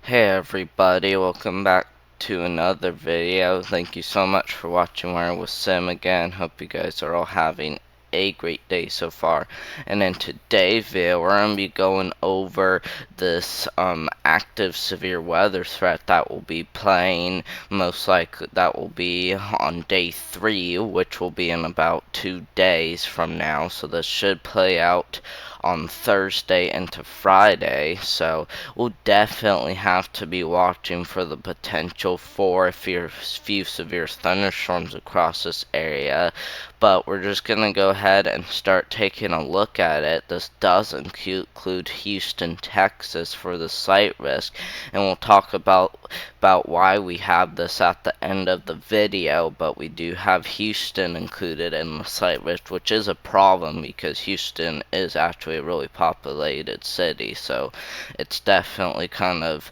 Hey everybody, welcome back to another video. Thank you so much for watching Where with Sim again. Hope you guys are all having a great day so far. And in today's video, we're going to be going over this active severe weather threat that will be playing. Most likely that will be on day 3, which will be in about 2 days from now. So this should play out on Thursday into Friday. So we'll definitely have to be watching for the potential for a few severe thunderstorms across this area. But we're just going to go ahead and start taking a look at it. This does include Houston, Texas for the site risk, and we'll talk about why we have this at the end of the video. But we do have Houston included in the site risk, which is a problem because Houston is actually a really populated city, so it's definitely kind of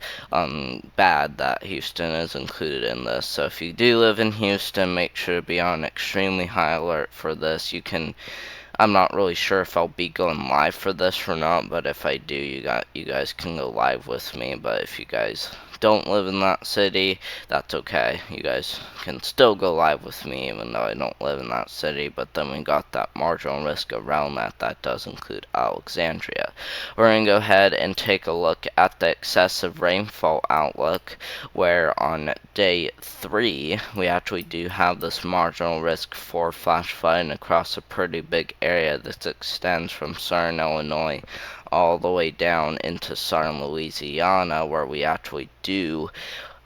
bad that Houston is included in this. So if you do live in Houston, make sure to be on extremely high alert for this. I'm not really sure if I'll be going live for this or not, but if I do, you guys can go live with me. But if you guys don't live in that city, that's okay. You guys can still go live with me even though I don't live in that city. But then we got that marginal risk around that does include Alexandria. We're going to go ahead and take a look at the excessive rainfall outlook, where on day 3 we actually do have this marginal risk for flash flooding across a pretty big area that extends from southern Illinois all the way down into southern Louisiana, where we actually do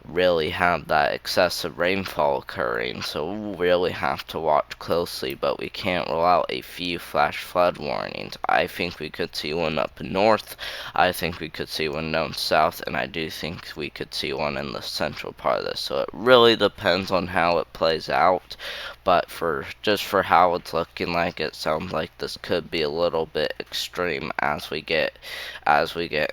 really have that excessive rainfall occurring, so we'll really have to watch closely, but we can't rule out a few flash flood warnings. I think we could see one up north, I think we could see one down south, and I do think we could see one in the central part of this, so it really depends on how it plays out. But for how it's looking like, it sounds like this could be a little bit extreme as we get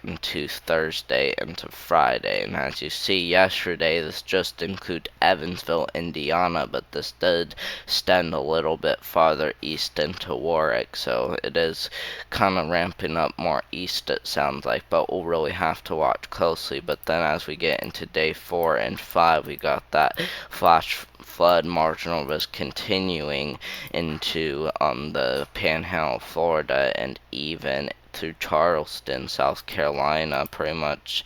into Thursday into Friday. And as you see yesterday, this just included Evansville, Indiana, but this did extend a little bit farther east into Warwick, so it is kind of ramping up more east, it sounds like, but we'll really have to watch closely. But then as we get into day 4 and 5, we got that flash flood marginal risk continuing into the Panhandle, Florida, and even through Charleston, South Carolina, pretty much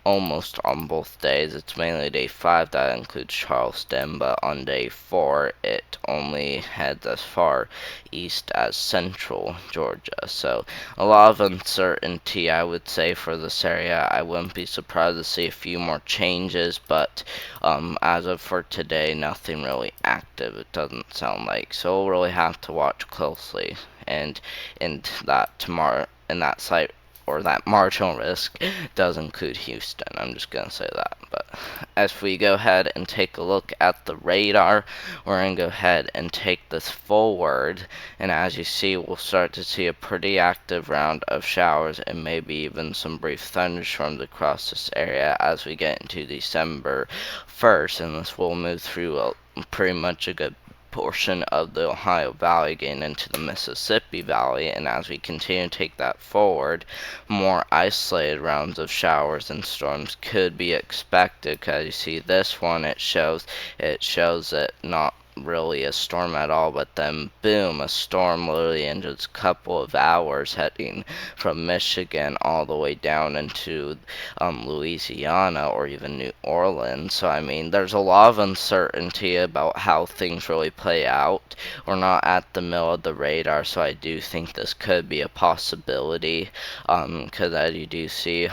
almost on both days. It's mainly day 5 that includes Charleston, but on day 4 it only heads as far east as central Georgia. So a lot of uncertainty, I would say, for this area. I wouldn't be surprised to see a few more changes, but as of for today, nothing really active, it doesn't sound like. So we'll really have to watch closely, and in that site, or that marginal risk does include Houston. I'm just going to say that. But as we go ahead and take a look at the radar, we're going to go ahead and take this forward. And as you see, we'll start to see a pretty active round of showers and maybe even some brief thunderstorms across this area as we get into December 1st. And this will move through pretty much a good portion of the Ohio Valley getting into the Mississippi Valley, and as we continue to take that forward, more isolated rounds of showers and storms could be expected. Because you see this one, it shows it not really a storm at all, but then boom, a storm literally in just a couple of hours, heading from Michigan all the way down into Louisiana or even New Orleans. So I mean, there's a lot of uncertainty about how things really play out. We're not at the middle of the radar, so I do think this could be a possibility, because as you do see,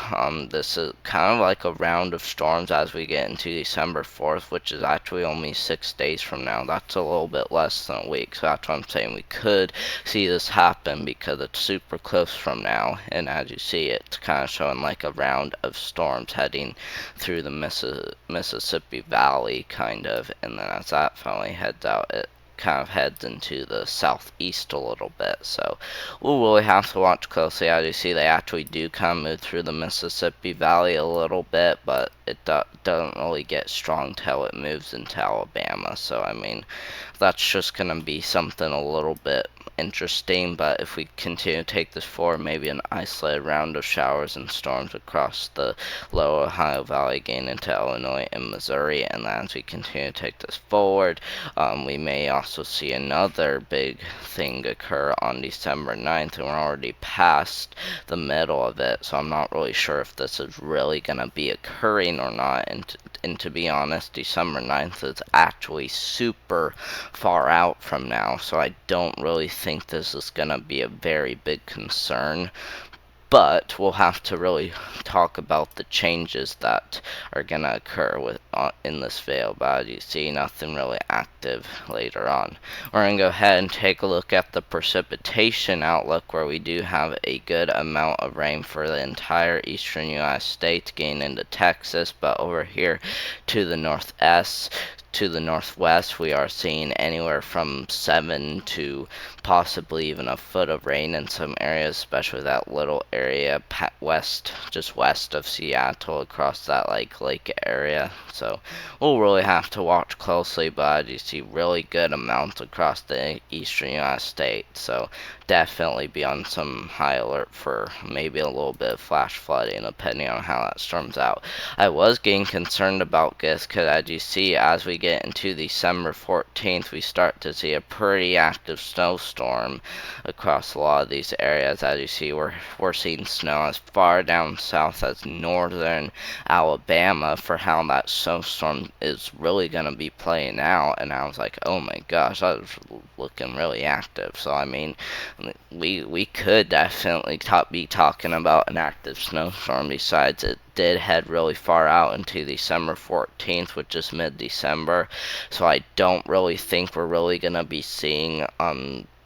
this is kind of like a round of storms as we get into December 4th, which is actually only 6 days from now. That's a little bit less than a week, so that's what I'm saying. We could see this happen because it's super close from now, and as you see, it's kind of showing like a round of storms heading through the Mississippi Valley, kind of, and then as that finally heads out, it kind of heads into the southeast a little bit. So we'll really have to watch closely. As you see, they actually do kind of move through the Mississippi Valley a little bit, but it doesn't really get strong till it moves into Alabama. So I mean, that's just gonna be something a little bit interesting, but if we continue to take this forward, maybe an isolated round of showers and storms across the lower Ohio Valley again into Illinois and Missouri. And as we continue to take this forward, we may also see another big thing occur on December 9th, and we're already past the middle of it, so I'm not really sure if this is really going to be occurring or not. And to be honest, December 9th is actually super far out from now, so I don't really think this is going to be a very big concern. But we'll have to really talk about the changes that are going to occur in this veil. But you see, nothing really active later on. We're going to go ahead and take a look at the precipitation outlook, where we do have a good amount of rain for the entire eastern United States, getting into Texas. But over here to the northwest, we are seeing anywhere from 7 to possibly even a foot of rain in some areas, especially that little area just west of Seattle, across that lake area. So we'll really have to watch closely, but you see really good amounts across the eastern United States. So definitely be on some high alert for maybe a little bit of flash flooding, depending on how that storms out. I was getting concerned about this because, as you see, as we get into December 14th, we start to see a pretty active snowstorm across a lot of these areas. As you see, we're seeing snow as far down south as northern Alabama for how that snowstorm is really going to be playing out. And I was like, oh my gosh, that was looking really active. So I mean, we could definitely be talking about an active snowstorm. Besides, it did head really far out into December 14th, which is mid-December. So I don't really think we're really gonna be seeing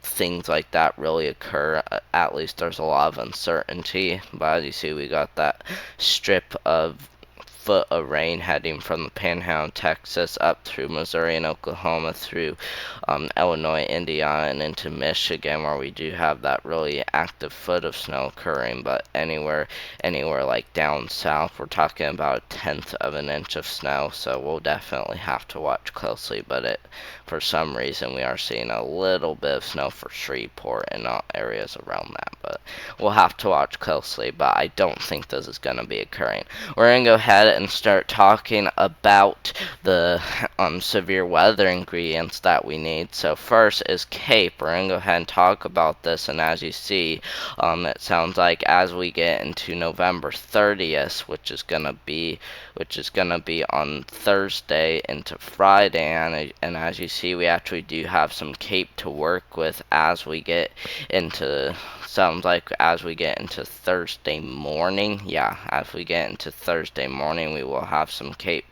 things like that really occur. At least there's a lot of uncertainty. But as you see, we got that strip of foot of rain heading from the Panhandle, Texas, up through Missouri and Oklahoma, through Illinois, Indiana, and into Michigan, where we do have that really active foot of snow occurring. But anywhere like down south, we're talking about a tenth of an inch of snow. So we'll definitely have to watch closely. But for some reason, we are seeing a little bit of snow for Shreveport and all areas around that. But we'll have to watch closely. But I don't think this is going to be occurring. We're going to go ahead and start talking about the severe weather ingredients that we need. So first is CAPE. We're going to go ahead and talk about this, and as you see, it sounds like as we get into November 30th, which is going to be on Thursday into Friday, and as you see, we actually do have some CAPE to work with as we get into Thursday morning. Yeah, as we get into Thursday morning, we will have some CAPE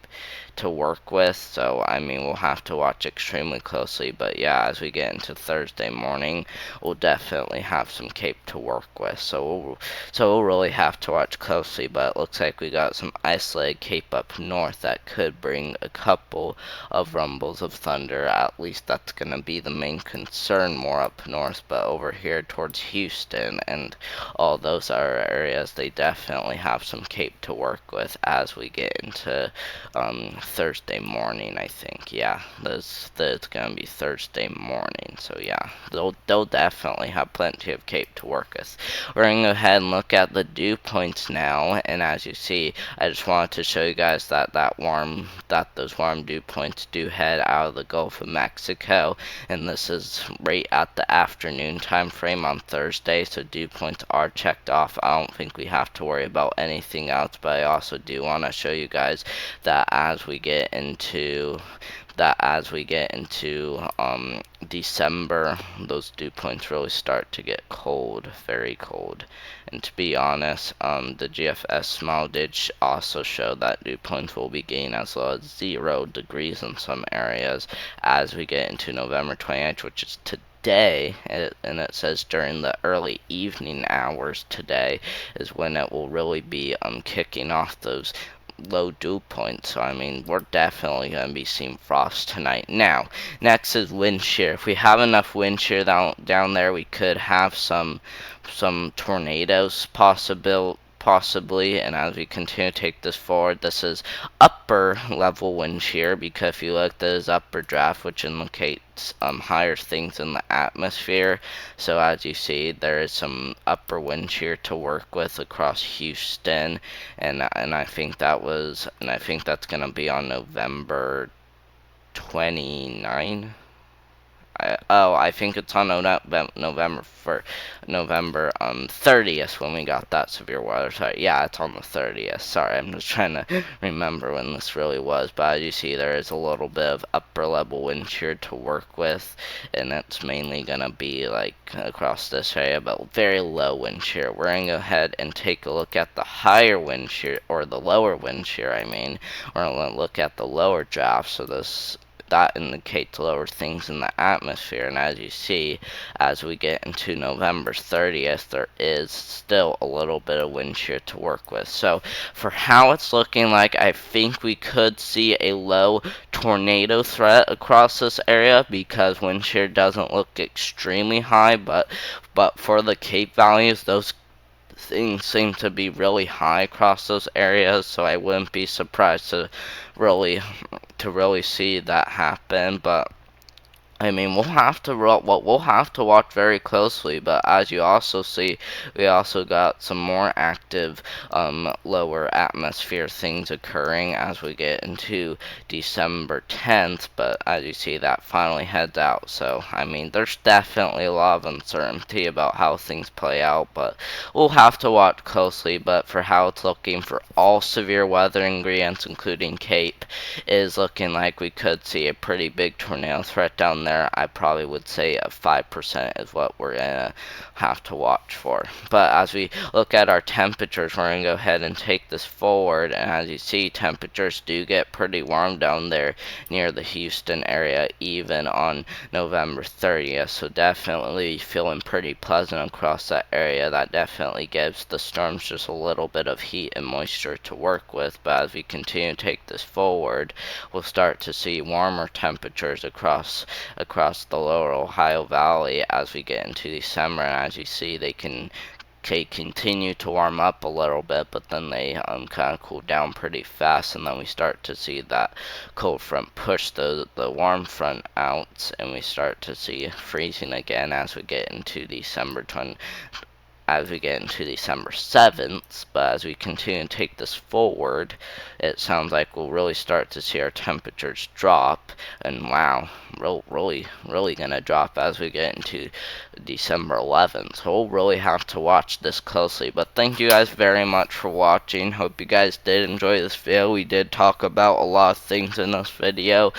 to work with. So I mean, we'll have to watch extremely closely. But yeah, as we get into Thursday morning, we'll definitely have some CAPE to work with. So we'll really have to watch closely. But it looks like we got some isolated CAPE up north that could bring a couple of rumbles of thunder. At least that's going to be the main concern more up north. But over here towards Houston and all those other areas, they definitely have some CAPE to work with as we get into Thursday morning, I think. Yeah, it's gonna be Thursday morning. So yeah, they'll definitely have plenty of CAPE to work with. We're gonna go ahead and look at the dew points now, and as you see, I just wanted to show you guys that those warm dew points do head out of the Gulf of Mexico, and this is right at the afternoon time frame on Thursday. So dew points are checked off. I don't think we have to worry about anything else, but I also do want to show you guys that as we get into December, those dew points really start to get cold, very cold. And to be honest, the GFS model did also show that dew points will be getting as low as 0 degrees in some areas as we get into November 28th, which is today, and it says during the early evening hours today is when it will really be kicking off those low dew points. So I mean, we're definitely going to be seeing frost tonight. Now, next is wind shear. If we have enough wind shear down there, we could have some tornadoes possibly. And as we continue to take this forward, this is upper level wind shear, because if you look, this upper draft, which indicates higher things in the atmosphere. So as you see, there is some upper wind shear to work with across Houston, and I think that's gonna be on November 29. I think it's on November 30th when we got that severe weather. Sorry, yeah, it's on the 30th. Sorry, I'm just trying to remember when this really was. But as you see, there is a little bit of upper level wind shear to work with, and it's mainly gonna be like across this area, but very low wind shear. We're gonna go ahead and take a look at the higher wind shear, or the lower wind shear. We're gonna look at the lower draft. So that indicates lower things in the atmosphere, and as you see, as we get into November 30th, there is still a little bit of wind shear to work with. So for how it's looking like, I think we could see a low tornado threat across this area, because wind shear doesn't look extremely high, but for the Cape values, those things seem to be really high across those areas, so I wouldn't be surprised really to really see that happen. But we'll have to watch very closely. But as you also see, we also got some more active lower atmosphere things occurring as we get into December 10th. But as you see, that finally heads out. So there's definitely a lot of uncertainty about how things play out, but we'll have to watch closely. But for how it's looking for all severe weather ingredients, including Cape, is looking like we could see a pretty big tornado threat down there. I probably would say a 5% is what we're gonna have to watch for. But as we look at our temperatures, we're gonna go ahead and take this forward, and as you see, temperatures do get pretty warm down there near the Houston area, even on November 30th. So definitely feeling pretty pleasant across that area. That definitely gives the storms just a little bit of heat and moisture to work with. But as we continue to take this forward, we'll start to see warmer temperatures across the lower Ohio Valley as we get into December. And as you see, they continue to warm up a little bit, but then they kind of cool down pretty fast, and then we start to see that cold front push the warm front out, and we start to see freezing again as we get into December 7th. But as we continue to take this forward, it sounds like we'll really start to see our temperatures drop, and wow, really gonna drop as we get into December 11th. So we'll really have to watch this closely. But thank you guys very much for watching. Hope you guys did enjoy this video. We did talk about a lot of things in this video,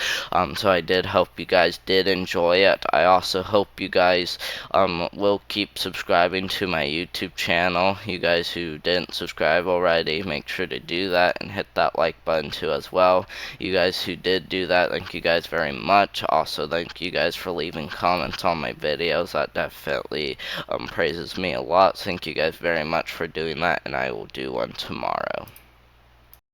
so I did hope you guys did enjoy it. I also hope you guys will keep subscribing to my YouTube channel. You guys who didn't subscribe already, make sure to do that and hit that like button too as well. You guys who did do that, thank you guys very much. Also, thank you guys for leaving comments on my videos. That definitely praises me a lot. Thank you guys very much for doing that, and I will do one tomorrow.